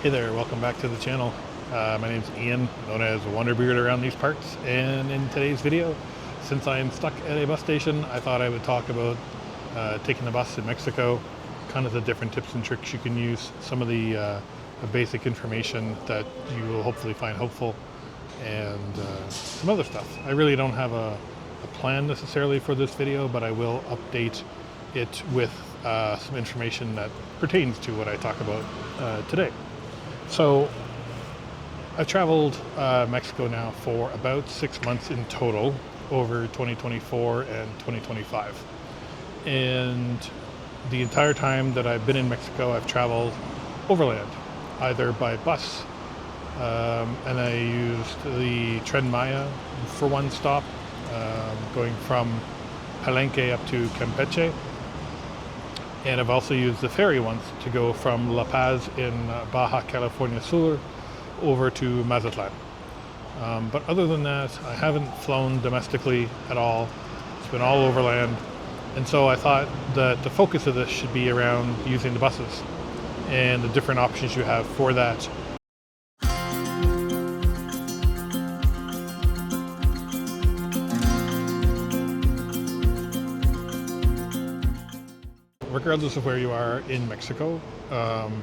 Hey there, welcome back to the channel. My name's Ian, known as WanderBeard around these parts, and in today's video, since I'm stuck at a bus station, I thought I would talk about taking the bus in Mexico, kind of the different tips and tricks you can use, some of the basic information that you will hopefully find helpful, and some other stuff. I really don't have a plan necessarily for this video, but I will update it with some information that pertains to what I talk about today. So I've traveled Mexico now for about 6 months in total over 2024 and 2025. And the entire time that I've been in Mexico, I've traveled overland, either by bus, and I used the Tren Maya for one stop, going from Palenque up to Campeche. And I've also used the ferry once to go from La Paz in Baja California Sur over to Mazatlan. But other than that, I haven't flown domestically at all. It's been all overland. And so I thought that the focus of this should be around using the buses and the different options you have for that. Regardless of where you are in Mexico,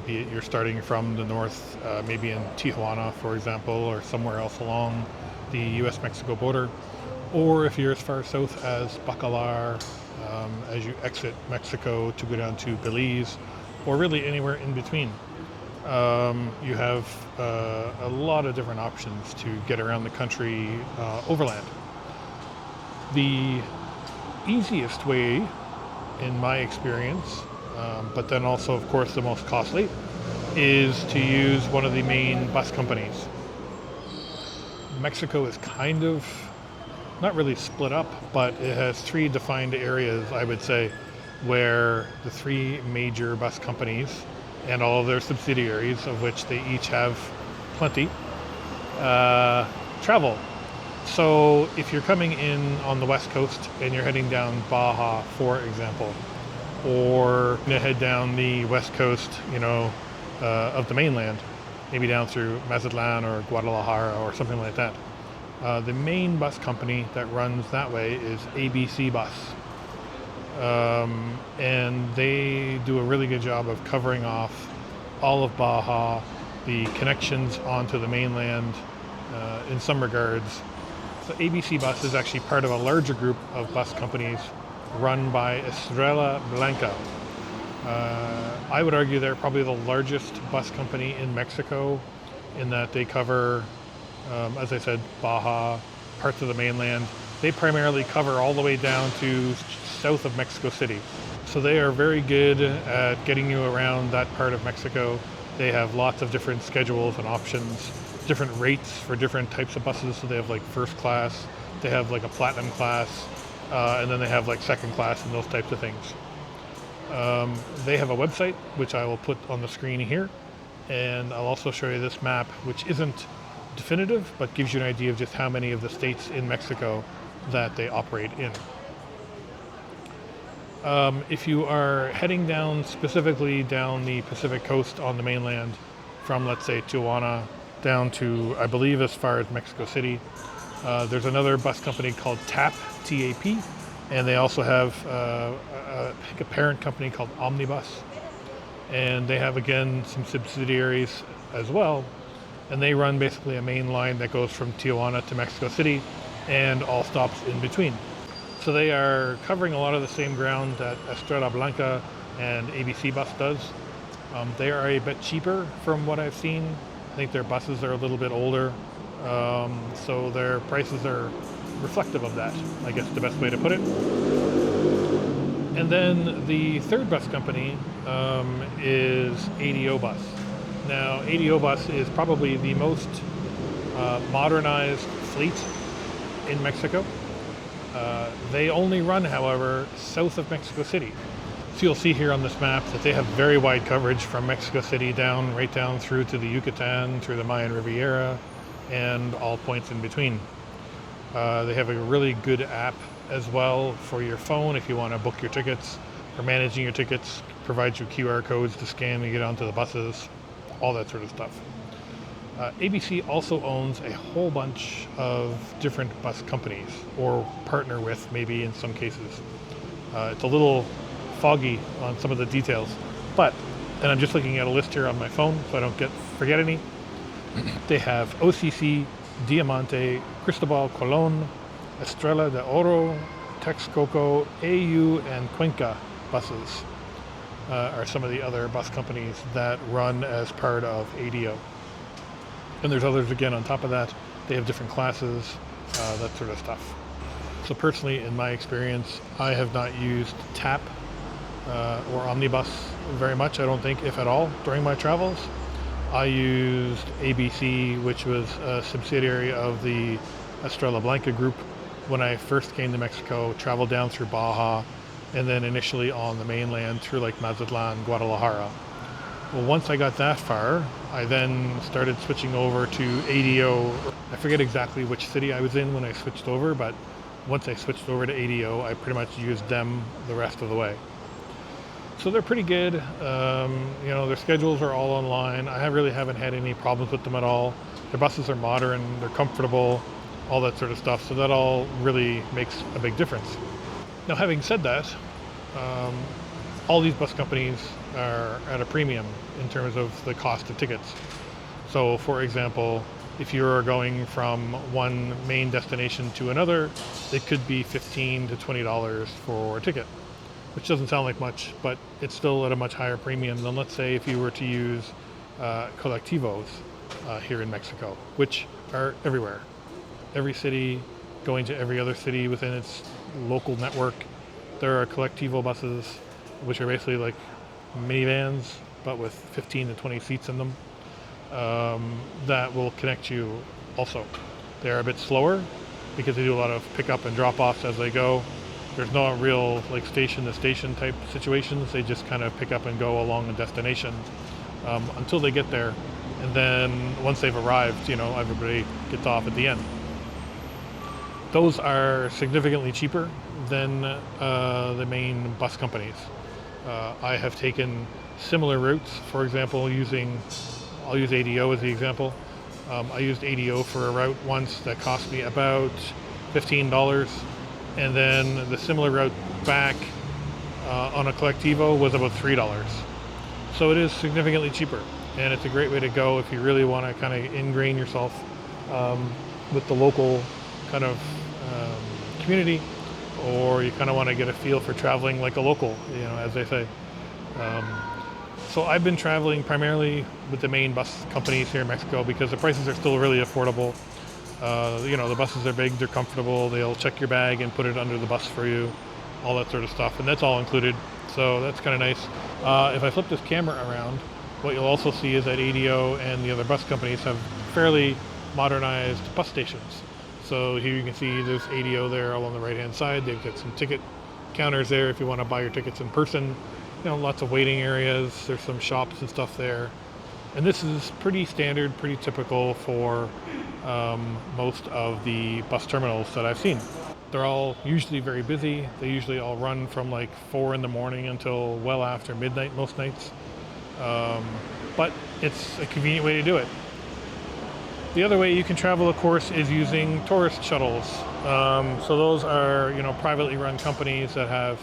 be it you're starting from the north, maybe in Tijuana, for example, or somewhere else along the US-Mexico border, or if you're as far south as Bacalar, as you exit Mexico to go down to Belize, or really anywhere in between. You have a lot of different options to get around the country overland. The easiest way, in my experience, but then also of course the most costly, is to use one of the main bus companies. Mexico is kind of not really split up, but it has three defined areas, I would say, where the three major bus companies and all of their subsidiaries, of which they each have plenty, travel. So if you're coming in on the west coast and you're heading down Baja, for example, or you head down the west coast, of the mainland, maybe down through Mazatlan or Guadalajara or something like that, the main bus company that runs that way is ABC Bus. And they do a really good job of covering off all of Baja, the connections onto the mainland in some regards. So ABC Bus is actually part of a larger group of bus companies run by Estrella, Blanca. I would argue they're probably the largest bus company in Mexico, in that they cover, as I said, Baja, parts of the mainland. They primarily cover all the way down to south of Mexico City. So they are very good at getting you around that part of Mexico. They have lots of different schedules and options, different rates for different types of buses. So they have like first class, they have like a platinum class, and then they have like second class and those types of things. They have a website, which I will put on the screen here. And I'll also show you this map, which isn't definitive, but gives you an idea of just how many of the states in Mexico that they operate in. If you are heading down, specifically down the Pacific coast on the mainland, from let's say Tijuana down to, I believe, as far as Mexico City, there's another bus company called TAP, T-A-P, and they also have I think a parent company called Omnibus, and they have again some subsidiaries as well, and they run basically a main line that goes from Tijuana to Mexico City and all stops in between. So they are covering a lot of the same ground that Estrella Blanca and ABC Bus does. They are a bit cheaper from what I've seen. I think their buses are a little bit older, so their prices are reflective of that, I guess the best way to put it. And then the third bus company is ADO Bus. Now, ADO Bus is probably the most modernized fleet in Mexico. They only run, however, south of Mexico City. So you'll see here on this map that they have very wide coverage from Mexico City right down through to the Yucatan, through the Mayan Riviera, and all points in between. They have a really good app as well for your phone if you want to book your tickets, or managing your tickets, provides you QR codes to scan to get onto the buses. all that sort of stuff. ABC also owns a whole bunch of different bus companies, or partner with, maybe in some cases. It's a little foggy on some of the details, but, and I'm just looking at a list here on my phone so I don't forget any. They have OCC, Diamante, Cristobal Colon, Estrella de Oro, Texcoco, AU, and Cuenca buses are some of the other bus companies that run as part of ADO. And there's others again on top of that. They have different classes, that sort of stuff. So personally, in my experience, I have not used TAP or Omnibus very much, I don't think, if at all, during my travels. I used ABC, which was a subsidiary of the Estrella Blanca group when I first came to Mexico, traveled down through Baja, and then initially on the mainland through like Mazatlan, Guadalajara. Well, once I got that far, I then started switching over to ADO. I forget exactly which city I was in when I switched over, but once I switched over to ADO, I pretty much used them the rest of the way. So they're pretty good. Their schedules are all online. I really haven't had any problems with them at all. Their buses are modern, they're comfortable, all that sort of stuff. So that all really makes a big difference. Now, having said that, all these bus companies are at a premium in terms of the cost of tickets. So, for example, if you're going from one main destination to another, it could be $15 to $20 for a ticket, which doesn't sound like much, but it's still at a much higher premium than, let's say, if you were to use Colectivos here in Mexico, which are everywhere. Every city, going to every other city within its local network, there are Colectivo buses, which are basically like minivans, but with 15 to 20 seats in them, that will connect you also. They're a bit slower because they do a lot of pick-up and drop-offs as they go. There's no real like station-to-station type situations. They just kind of pick up and go along a destination until they get there. And then once they've arrived, everybody gets off at the end. Those are significantly cheaper than the main bus companies. I have taken similar routes, for example, I'll use ADO as the example. I used ADO for a route once that cost me about $15, and then the similar route back on a Colectivo was about $3. So it is significantly cheaper, and it's a great way to go if you really want to kind of ingrain yourself with the local kind of community, or you kind of want to get a feel for traveling like a local, as they say. So I've been traveling primarily with the main bus companies here in Mexico because the prices are still really affordable. The buses are big, they're comfortable, they'll check your bag and put it under the bus for you, all that sort of stuff, and that's all included. So that's kind of nice. If I flip this camera around, what you'll also see is that ADO and the other bus companies have fairly modernized bus stations. So here you can see there's ADO there all on the right-hand side. They've got some ticket counters there if you want to buy your tickets in person. Lots of waiting areas. There's some shops and stuff there. And this is pretty standard, pretty typical for most of the bus terminals that I've seen. They're all usually very busy. They usually all run from like 4 in the morning until well after midnight most nights. But it's a convenient way to do it. The other way you can travel, of course, is using tourist shuttles. So those are, privately run companies that have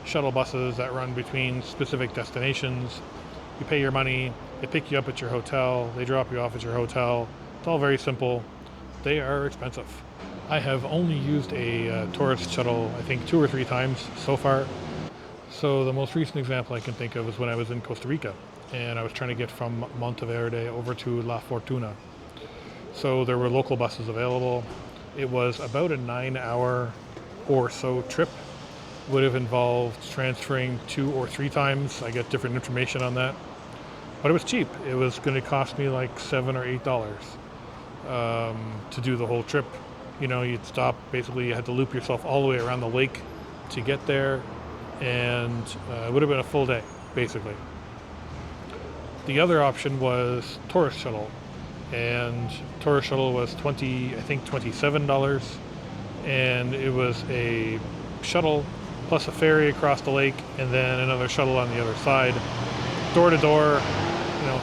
shuttle buses that run between specific destinations. You pay your money, they pick you up at your hotel, they drop you off at your hotel. It's all very simple. They are expensive. I have only used a tourist shuttle, I think 2 or 3 times so far. So the most recent example I can think of is when I was in Costa Rica and I was trying to get from Monteverde over to La Fortuna. So there were local buses available. It was about a 9-hour or so trip. Would have involved transferring 2 or 3 times. I get different information on that. But it was cheap. It was going to cost me like $7 or $8 to do the whole trip. You'd stop, basically you had to loop yourself all the way around the lake to get there, and it would have been a full day, basically. The other option was tourist shuttle. And tourist shuttle was $27, and it was a shuttle plus a ferry across the lake and then another shuttle on the other side, door to door,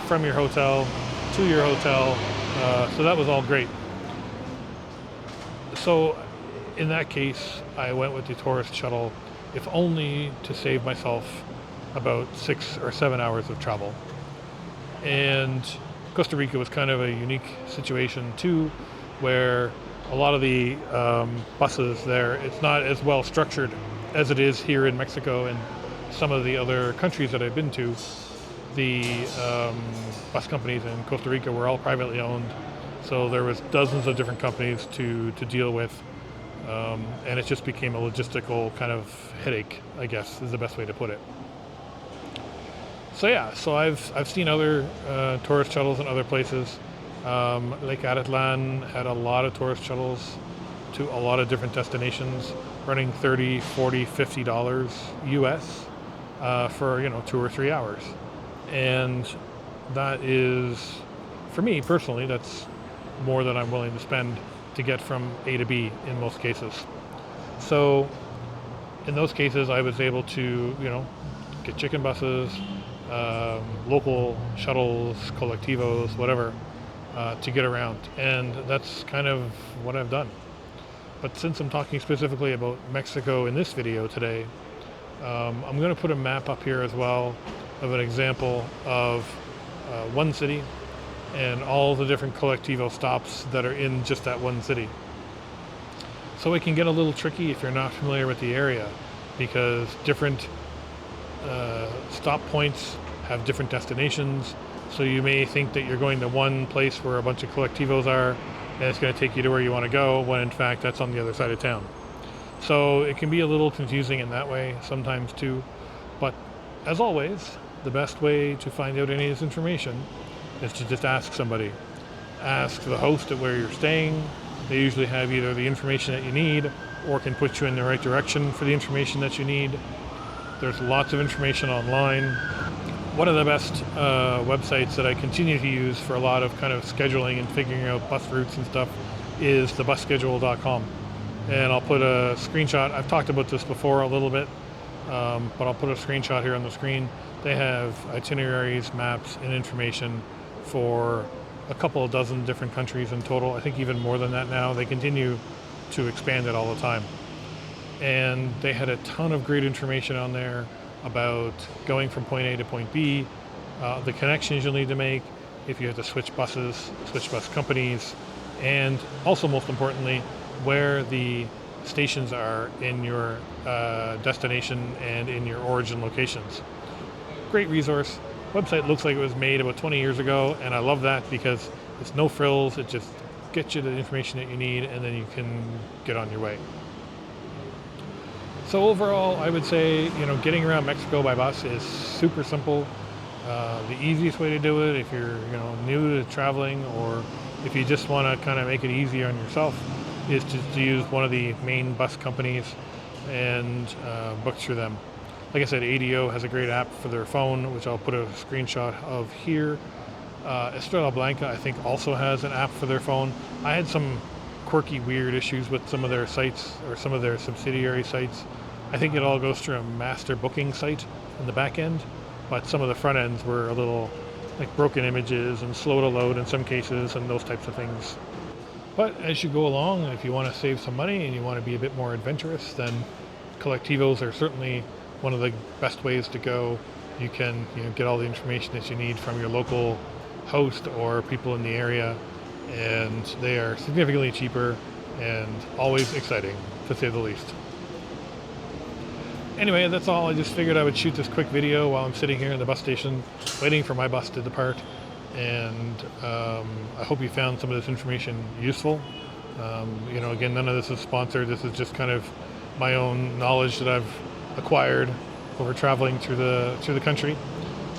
from your hotel to your hotel. So that was all great. So in that case, I went with the tourist shuttle, if only to save myself about 6 or 7 hours of travel. And Costa Rica was kind of a unique situation too, where a lot of the buses there, it's not as well structured as it is here in Mexico and some of the other countries that I've been to. The bus companies in Costa Rica were all privately owned, so there was dozens of different companies to deal with, and it just became a logistical kind of headache, I guess is the best way to put it. So yeah, so I've seen other tourist shuttles in other places. Lake Aratlan had a lot of tourist shuttles to a lot of different destinations, running $30, $40, $50 US for 2 or 3 hours. And that is, for me personally, that's more than I'm willing to spend to get from A to B in most cases. So in those cases, I was able to, get chicken buses, local shuttles, Colectivos, whatever, to get around. And that's kind of what I've done. But since I'm talking specifically about Mexico in this video today, I'm going to put a map up here as well of an example of one city and all the different Colectivo stops that are in just that one city. So it can get a little tricky if you're not familiar with the area, because different stop points have different destinations. So you may think that you're going to one place where a bunch of Colectivos are, and it's going to take you to where you want to go, when in fact that's on the other side of town. So it can be a little confusing in that way sometimes too. But as always, the best way to find out any of this information is to just ask somebody. Ask the host at where you're staying. They usually have either the information that you need or can put you in the right direction for the information that you need. There's lots of information online. One of the best websites that I continue to use for a lot of kind of scheduling and figuring out bus routes and stuff is thebusschedule.com. And I'll put a screenshot. I've talked about this before a little bit, but I'll put a screenshot here on the screen. They have itineraries, maps, and information for a couple of dozen different countries in total. I think even more than that now. They continue to expand it all the time. And they had a ton of great information on there about going from point A to point B, the connections you'll need to make, if you have to switch buses, switch bus companies, and also most importantly, where the stations are in your destination and in your origin locations. Great resource. Website looks like it was made about 20 years ago, and I love that because it's no frills. It just gets you the information that you need, and then you can get on your way. So overall, I would say, getting around Mexico by bus is super simple. The easiest way to do it, if you're, new to traveling, or if you just want to kind of make it easier on yourself, is to use one of the main bus companies and book through them. Like I said, ADO has a great app for their phone, which I'll put a screenshot of here. Estrella Blanca, I think, also has an app for their phone. I had some quirky, weird issues with some of their sites or some of their subsidiary sites. I think it all goes through a master booking site in the back end, but some of the front ends were a little like broken images and slow to load in some cases and those types of things. But as you go along, if you want to save some money and you want to be a bit more adventurous, then Colectivos are certainly one of the best ways to go. You can get all the information that you need from your local host or people in the area, and they are significantly cheaper and always exciting, to say the least. Anyway, that's all. I just figured I would shoot this quick video while I'm sitting here in the bus station waiting for my bus to depart, and I hope you found some of this information useful. Again, none of this is sponsored. This is just kind of my own knowledge that I've acquired over traveling through the country,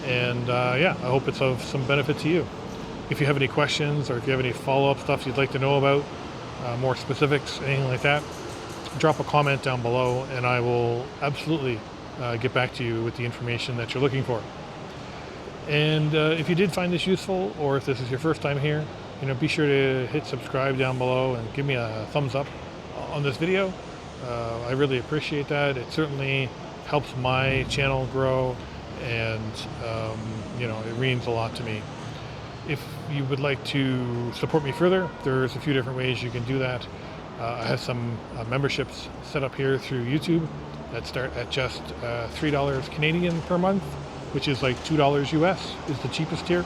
and I hope it's of some benefit to you. If you have any questions, or if you have any follow-up stuff you'd like to know about, more specifics, anything like that, drop a comment down below, and I will absolutely get back to you with the information that you're looking for. And if you did find this useful, or if this is your first time here, be sure to hit subscribe down below and give me a thumbs up on this video. I really appreciate that. It certainly helps my channel grow, and it means a lot to me. If you would like to support me further, there's a few different ways you can do that. I have some memberships set up here through YouTube that start at just $3 Canadian per month, which is like $2 US is the cheapest tier.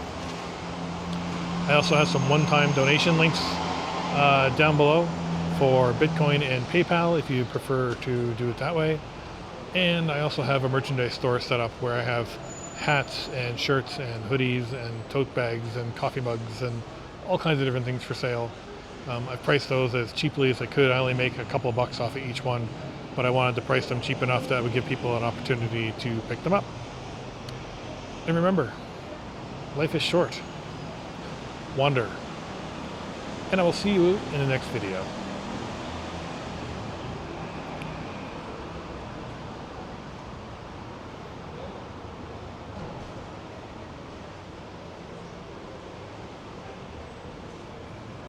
I also have some one-time donation links down below for Bitcoin and PayPal if you prefer to do it that way. And I also have a merchandise store set up where I have hats and shirts and hoodies and tote bags and coffee mugs and all kinds of different things for sale. I've priced those as cheaply as I could. I only make a couple of bucks off of each one, but I wanted to price them cheap enough that would give people an opportunity to pick them up. And remember, life is short. Wander. And I will see you in the next video.